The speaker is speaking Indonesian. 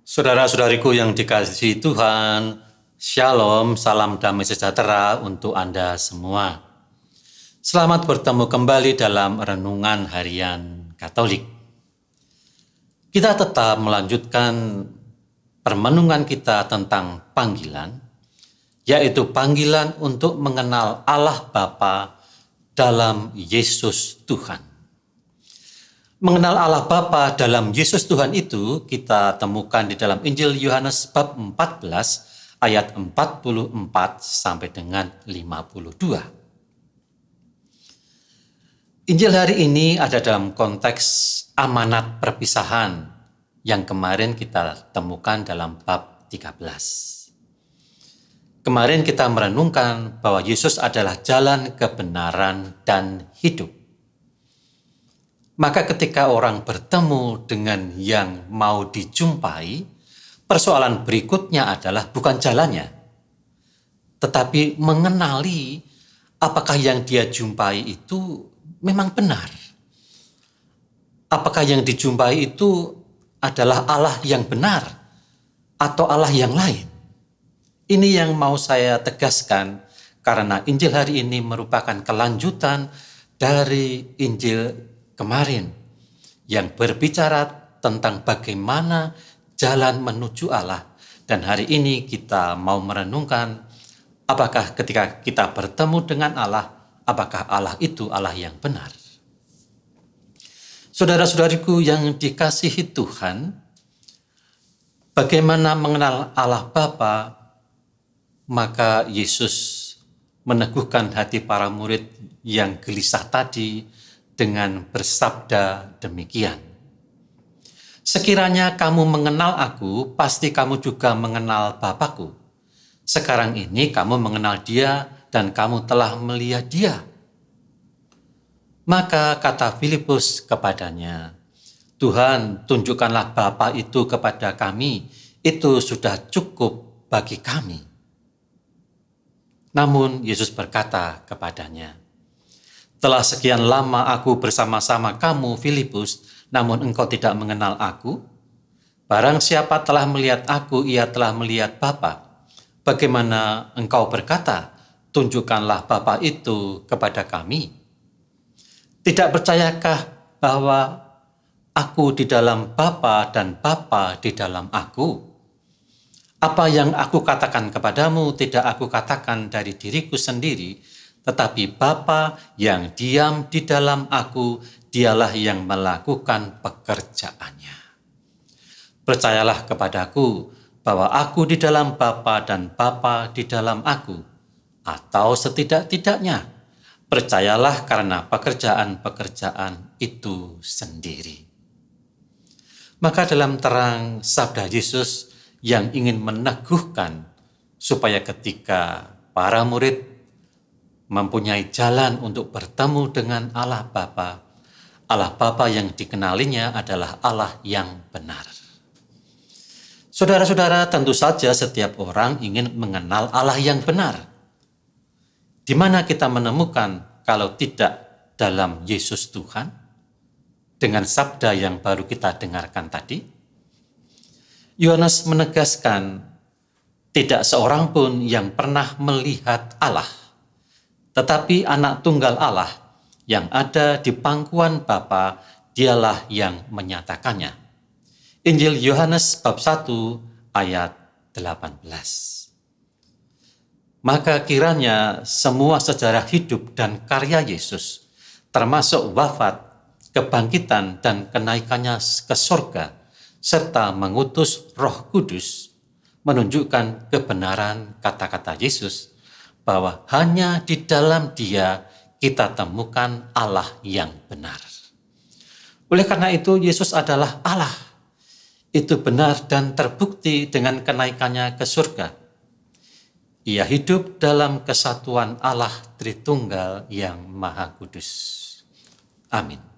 Saudara-saudariku yang dikasihi Tuhan, Shalom, salam damai sejahtera untuk Anda semua. Selamat bertemu kembali dalam Renungan Harian Katolik. Kita tetap melanjutkan permenungan kita tentang panggilan, yaitu panggilan untuk mengenal Allah Bapa dalam Yesus Tuhan. Mengenal Allah Bapa dalam Yesus Tuhan itu kita temukan di dalam Injil Yohanes bab 14 ayat 44 sampai dengan 52. Injil hari ini ada dalam konteks amanat perpisahan yang kemarin kita temukan dalam bab 13. Kemarin kita merenungkan bahwa Yesus adalah jalan kebenaran dan hidup. Maka ketika orang bertemu dengan yang mau dijumpai, persoalan berikutnya adalah bukan jalannya, tetapi mengenali apakah yang dia jumpai itu memang benar. Apakah yang dijumpai itu adalah Allah yang benar atau Allah yang lain. Ini yang mau saya tegaskan karena Injil hari ini merupakan kelanjutan dari Injil kemarin yang berbicara tentang bagaimana jalan menuju Allah. Dan hari ini kita mau merenungkan apakah ketika kita bertemu dengan Allah, apakah Allah itu Allah yang benar. Saudara-saudariku yang dikasihi Tuhan, bagaimana mengenal Allah Bapa, maka Yesus meneguhkan hati para murid yang gelisah tadi dengan bersabda demikian. Sekiranya kamu mengenal aku, pasti kamu juga mengenal Bapakku. Sekarang ini kamu mengenal Dia dan kamu telah melihat Dia. Maka kata Filipus kepadanya, Tuhan, tunjukkanlah Bapa itu kepada kami, itu sudah cukup bagi kami. Namun Yesus berkata kepadanya, telah sekian lama aku bersama-sama kamu, Filipus, namun engkau tidak mengenal aku? Barang siapa telah melihat aku, ia telah melihat Bapa. Bagaimana engkau berkata, tunjukkanlah Bapa itu kepada kami? Tidak percayakah bahwa aku di dalam Bapa dan Bapa di dalam aku? Apa yang aku katakan kepadamu tidak aku katakan dari diriku sendiri, tetapi Bapa yang diam di dalam aku, dialah yang melakukan pekerjaannya. Percayalah kepadaku bahwa aku di dalam Bapa dan Bapa di dalam aku, atau setidak-tidaknya, percayalah karena pekerjaan-pekerjaan itu sendiri. Maka dalam terang sabda Yesus yang ingin meneguhkan supaya ketika para murid mempunyai jalan untuk bertemu dengan Allah Bapa yang dikenalinya adalah Allah yang benar. Saudara-saudara, tentu saja setiap orang ingin mengenal Allah yang benar. Di mana kita menemukan kalau tidak dalam Yesus Tuhan, dengan sabda yang baru kita dengarkan tadi? Yohanes menegaskan, tidak seorang pun yang pernah melihat Allah, tetapi anak tunggal Allah yang ada di pangkuan Bapa, dialah yang menyatakannya. Injil Yohanes bab 1 ayat 18. Maka kiranya semua sejarah hidup dan karya Yesus, termasuk wafat, kebangkitan dan kenaikannya ke surga, serta mengutus Roh Kudus, menunjukkan kebenaran kata-kata Yesus, bahwa hanya di dalam Dia kita temukan Allah yang benar. Oleh karena itu, Yesus adalah Allah. Itu benar dan terbukti dengan kenaikannya ke surga. Ia hidup dalam kesatuan Allah Tritunggal yang Maha Kudus. Amin.